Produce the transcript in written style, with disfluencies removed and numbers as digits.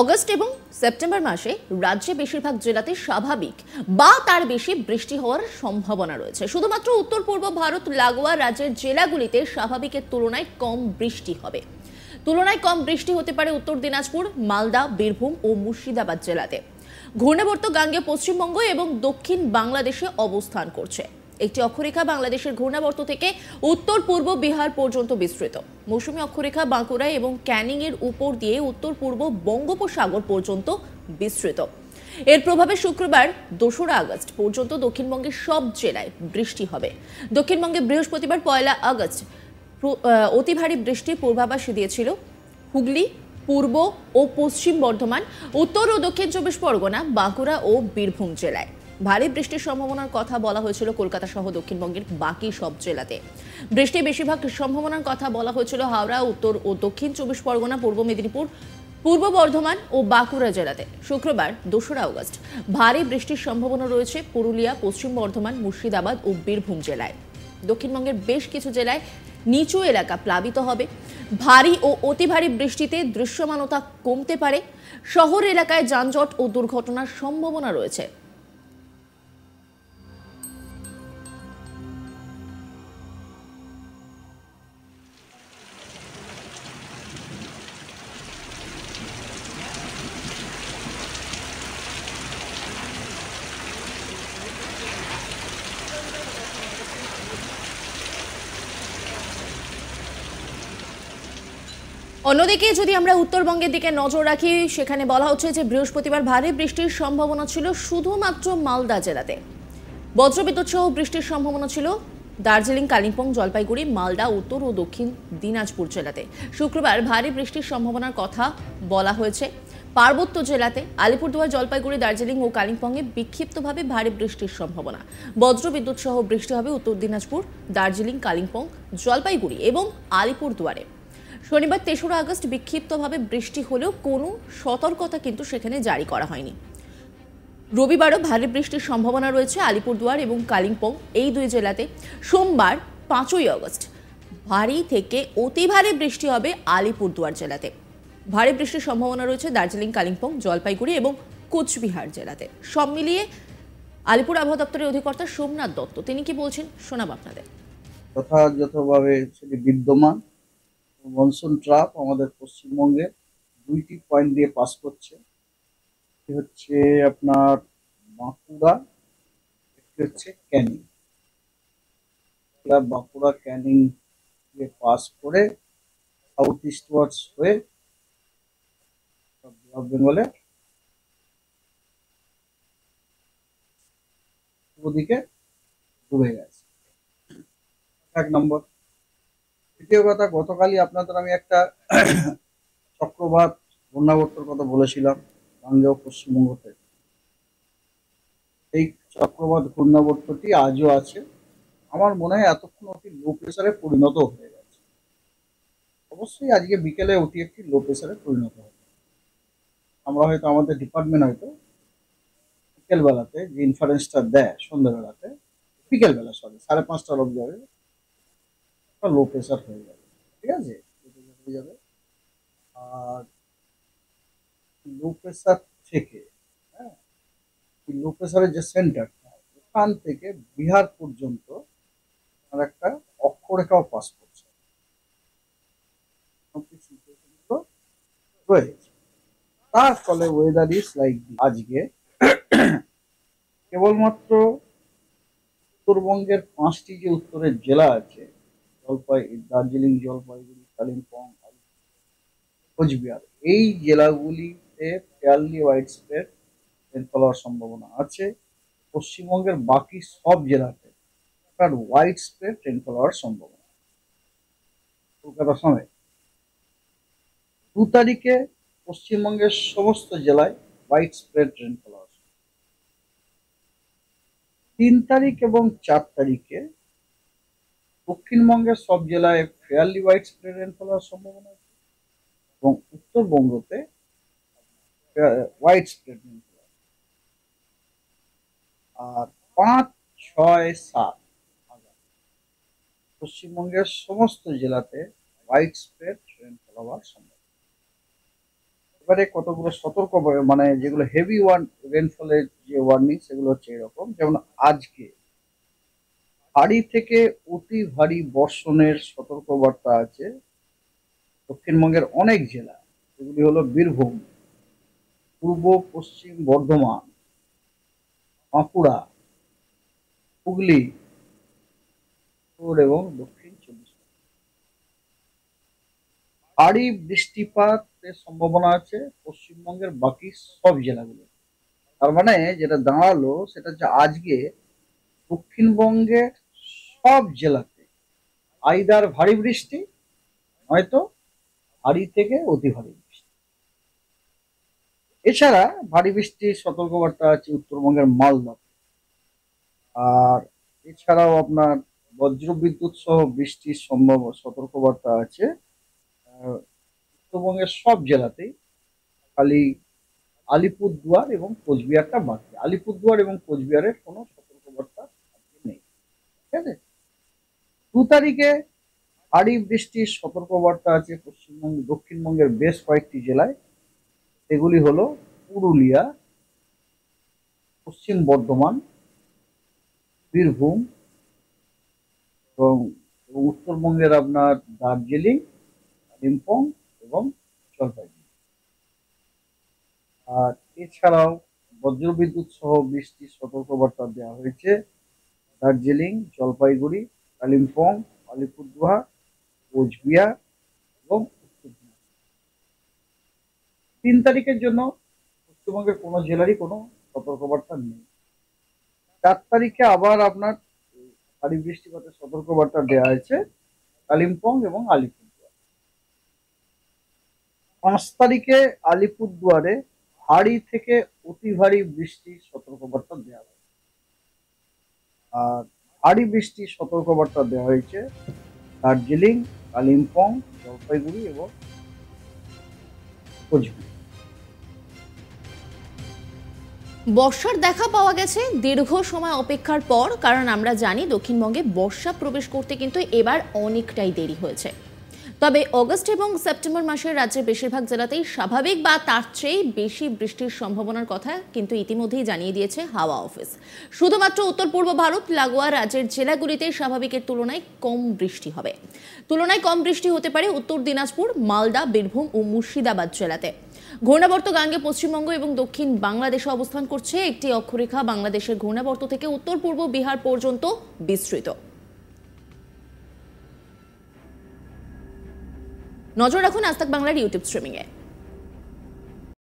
August এবং September মাসে রাজ্যে বেশিরভাগ জেলাতে স্বাভাবিক বা তার বেশি বৃষ্টি হওয়ার সম্ভাবনা রয়েছে। শুধুমাত্র উত্তর পূর্ব ভারত লাগোয়া রাজ্যের জেলাগুলিতে স্বাভাবিকের তুলনায় কম বৃষ্টি হবে। কম বৃষ্টি হতে পারে উত্তর দিনাজপুর, মালদা, বীরভূম ও মুর্শিদাবাদ জেলাতে। ঘূর্ণাবর্ত গাঙ্গেয় পশ্চিমবঙ্গ এবং দক্ষিণ বাংলাদেশে অবস্থান করছে। একটি অক্ষরেখা বাংলাদেশের ঘূর্ণাবর্ত থেকে উত্তর পূর্ব বিহার পর্যন্ত বিস্তৃত। মৌসুমী অক্ষরেখা বাঁকুড়া এবং ক্যানিং এর উপর দিয়ে উত্তর পূর্ব বঙ্গোপসাগর পর্যন্ত বিস্তৃত। এর প্রভাবে শুক্রবার 2রা আগস্ট পর্যন্ত দক্ষিণবঙ্গের সব জেলায় বৃষ্টি হবে। দক্ষিণবঙ্গে বৃহস্পতিবার 1 আগস্ট অতি ভারী বৃষ্টির পূর্বাভাস দিয়েছিল হুগলি, পূর্ব ও পশ্চিম বর্ধমান, উত্তর ও দক্ষিণ 24 পরগনা, বাঁকুড়া ও বীরভূম জেলায়। ভারী বৃষ্টির সম্ভাবনার কথা বলা হয়েছিল কলকাতা সহ দক্ষিণবঙ্গের বাকি সব জেলাতে। বৃষ্টির বেশিরভাগ সম্ভাবনার কথা বলা হয়েছিল হাওড়া, উত্তর ও দক্ষিণ 24 পরগনা, পূর্ব মেদিনীপুর, পূর্ব বর্ধমান ও বাঁকুড়া জেলাতে। শুক্রবার 2রা আগস্ট ভারী বৃষ্টির সম্ভাবনা রয়েছে পুরুলিয়া, পশ্চিম বর্ধমান, মুর্শিদাবাদ ও বীরভূম জেলায়। দক্ষিণবঙ্গের বেশ কিছু জেলায় নিচু এলাকা প্লাবিত হবে। ভারী ও অতি ভারী বৃষ্টিতে দৃশ্যমানতা কমতে পারে। শহর এলাকায় যানজট ও দুর্ঘটনার সম্ভাবনা রয়েছে। অন্যদিকে যদি আমরা উত্তরবঙ্গের দিকে নজর রাখি, সেখানে বলা হচ্ছে যে বৃহস্পতিবার ভারী বৃষ্টির সম্ভাবনা ছিল শুধুমাত্র মালদা জেলাতে। বজ্রবিদ্যুৎ সহ বৃষ্টির সম্ভাবনা ছিল দার্জিলিং, কালিম্পং, জলপাইগুড়ি, মালদা, উত্তর ও দক্ষিণ দিনাজপুর জেলাতে। শুক্রবার ভারী বৃষ্টির সম্ভাবনার কথা বলা হয়েছে পার্বত্য জেলাতে আলিপুরদুয়ার, জলপাইগুড়ি, দার্জিলিং ও কালিম্পংয়ে বিক্ষিপ্তভাবে ভারী বৃষ্টির সম্ভাবনা। বজ্রবিদ্যুৎ সহ বৃষ্টি হবে উত্তর দিনাজপুর, দার্জিলিং, কালিম্পং, জলপাইগুড়ি এবং আলিপুরদুয়ারে। শনিবার 3রা আগস্ট বিক্ষিপ্তভাবে বৃষ্টি হলেও কোনো সতর্কতা কিন্তু সেখানে জারি করা হয়নি। রবিবারও ভারী বৃষ্টির সম্ভাবনা রয়েছে আলিপুরদুয়ার এবং কালিম্পং এই দুই জেলাতে। সোমবার 5ই আগস্ট ভারী থেকে অতি ভারী বৃষ্টি হবে আলিপুরদুয়ার জেলাতে। ভারী বৃষ্টির সম্ভাবনা রয়েছে দার্জিলিং, কালিম্পং, জলপাইগুড়ি এবং কোচবিহার জেলাতে। সব মিলিয়ে আলিপুর আবহাওয়া দপ্তরের অধিকর্তা সোমনাথ দত্ত তিনি কি বলছেন শোনাব আপনাদের। যথাযথভাবে সেটি বিদ্যমান। মনসুন ট্রাপ আমাদের পশ্চিমবঙ্গে 2টি পয়েন্ট দিয়ে পাস করছে। একটি হচ্ছে আপনার বাঁকুড়া, একটি হচ্ছে ক্যানিং। বাঁকুড়া ক্যানিং দিয়ে পাস করে সাউথ ইস্টওয়ার্ডস হয়ে বেঙ্গলের ওদিকে ডুবে গেছে। 1 নম্বর। দ্বিতীয় কথা, গতকালই আপনাদের আমি একটা চক্রবাত ঘূর্ণাবর্তের কথা বলেছিলাম গাঙ্গেয় পশ্চিমবঙ্গ থেকে। এই চক্রবাত ঘূর্ণাবর্তটি আজও আছে। আমার মনে হয় এতক্ষণ ওটি লো প্রেসারে পরিণত হয়ে গেছে। অবশ্যই আজকে বিকেলে ওটি একটি লো প্রেসারে পরিণত হবে। আমরা হয়তো আমাদের ডিপার্টমেন্ট হয়তো বিকেলবেলাতে যে ইনফারেন্সটা দেয় সন্ধ্যাবেলাতে, বিকেলবেলা 5:30 অব্দি যাবে, লো প্রেসার হয়ে যাবে। ঠিক আছে, হয়ে যাবে। আর লো প্রেসার থেকে, হ্যাঁ, লো প্রেসারের যে সেন্টারটা ওখান থেকে বিহার পর্যন্ত একটা অক্ষরেখাও পাস করছে রয়েছে। তার ফলে ওয়েদার ইজ লাইক আজকে কেবলমাত্র উত্তরবঙ্গের 5টি যে উত্তরের জেলা আছে, দার্জিলিং, জলপাইগুড়ি, কালিম্পং, কোচবিহার, এই জেলাগুলিতে ফেয়ারলি ওয়াইড স্প্রেড রেনফল হওয়ার সম্ভাবনা আছে। পশ্চিমবঙ্গের বাকি সব জেলাতে তার ওয়াইড স্প্রেড রেনফল হওয়ার সম্ভাবনা। কলকাতা সমেত 2 তারিখে পশ্চিমবঙ্গের সমস্ত জেলায় ওয়াইড স্প্রেড রেনফল হওয়ার। 3 তারিখ এবং 4 তারিখে দক্ষিণবঙ্গের সব জেলায় ফেয়ারলি ওয়াইড স্প্রেড রেনফল হওয়ার সম্ভাবনা আছে এবং উত্তরবঙ্গতে ওয়াইড স্প্রেড রেনফল। আর 5, 6, 7 পশ্চিমবঙ্গের সমস্ত জেলাতে ওয়াইড স্প্রেড রেনফল হওয়ার সম্ভাবনা। এবারে কতগুলো মানে যেগুলো হেভি রেনফলের যে ওয়ার্নিং সেগুলো হচ্ছে এরকম, যেমন আজকে ভারী থেকে অতি ভারী বর্ষণের সতর্কবার্তা আছে দক্ষিণবঙ্গের অনেক জেলা। এগুলি হলো বীরভূম, পূর্ব পশ্চিম বর্ধমান, বাঁকুড়া, হুগলি, উত্তর এবং দক্ষিণ 24 পরগনা। ভারী বৃষ্টিপাতের সম্ভাবনা আছে পশ্চিমবঙ্গের বাকি সব জেলাগুলো। তার মানে যেটা দাঁড়ালো সেটা হচ্ছে আজকে দক্ষিণবঙ্গের সব জেলাতে আইদার ভারী বৃষ্টি নয়তো ভারী থেকে অতি ভারী বৃষ্টি। এছাড়া ভারী বৃষ্টির সতর্কবার্তা আছে উত্তরবঙ্গের মালদা। আর এছাড়াও আপনার বজ্রবিদ্যুৎ সহ বৃষ্টির সতর্কবার্তা আছে উত্তরবঙ্গের সব জেলাতেই, খালি আলিপুরদুয়ার এবং কোচবিহারটা বাকি। আলিপুরদুয়ার এবং কোচবিহারের কোনো সতর্কবার্তা আজকে নেই। ঠিক আছে, 2 তারিখে ভারী বৃষ্টির সতর্কবার্তা আছে দক্ষিণবঙ্গের বেশ কয়েকটি জেলায়। সেগুলি হলো পুরুলিয়া, পশ্চিম বর্ধমান, বীরভূম এবং উত্তরবঙ্গের আপনার দার্জিলিং, কালিম্পং এবং জলপাইগুড়ি। আর এছাড়াও বজ্রবিদ্যুৎ সহ বৃষ্টির সতর্কবার্তা দেওয়া হয়েছে দার্জিলিং, জলপাইগুড়ি, কালিম্পং, আলিপুরদুয়ার, কোচবিহার এবং উত্তর দিনাজপুর। 3 তারিখের জন্য পশ্চিমবঙ্গের কোনো জেলারই কোনো সতর্কবার্তা নেই। 4 তারিখে আবার আপনার ভারী বৃষ্টিপাতের সতর্কবার্তা দেওয়া হয়েছে কালিম্পং এবং আলিপুরদুয়ার। 5 তারিখে আলিপুরদুয়ারে ভারী থেকে অতি ভারী বৃষ্টির সতর্কবার্তা দেওয়া হয়েছে। আর ভারী বৃষ্টির সতর্কবার্তা দেওয়া হয়েছে দার্জিলিং, কালিম্পং, জলপাইগুড়ি এবং কোচবিহার। বর্ষার দেখা পাওয়া গেছে দীর্ঘ সময় অপেক্ষার পর, কারণ আমরা জানি দক্ষিণবঙ্গে বর্ষা প্রবেশ করতে কিন্তু এবার অনেকটাই দেরি হয়েছে। তবে অগস্ট এবং সেপ্টেম্বর মাসে রাজ্যের বেশিরভাগ জেলাতেই স্বাভাবিক বা তার চেয়ে বেশি বৃষ্টির সম্ভাবনার কথা কিন্তু ইতিমধ্যেই জানিয়ে দিয়েছে হাওয়া অফিস। শুধুমাত্র উত্তর পূর্ব ভারত লাগোয়া রাজ্যের জেলাগুলিতে স্বাভাবিকের তুলনায় কম বৃষ্টি হবে। কম বৃষ্টি হতে পারে উত্তর দিনাজপুর, মালদা, বীরভূম ও মুর্শিদাবাদ জেলাতে। ঘূর্ণাবর্ত গাঙ্গে পশ্চিমবঙ্গ এবং দক্ষিণ বাংলাদেশে অবস্থান করছে। একটি অক্ষরেখা বাংলাদেশের ঘূর্ণাবর্ত থেকে উত্তর পূর্ব বিহার পর্যন্ত বিস্তৃত। নজর রাখুন আজ তাক বাংলার ইউটিউব স্ট্রিমিংয়ে।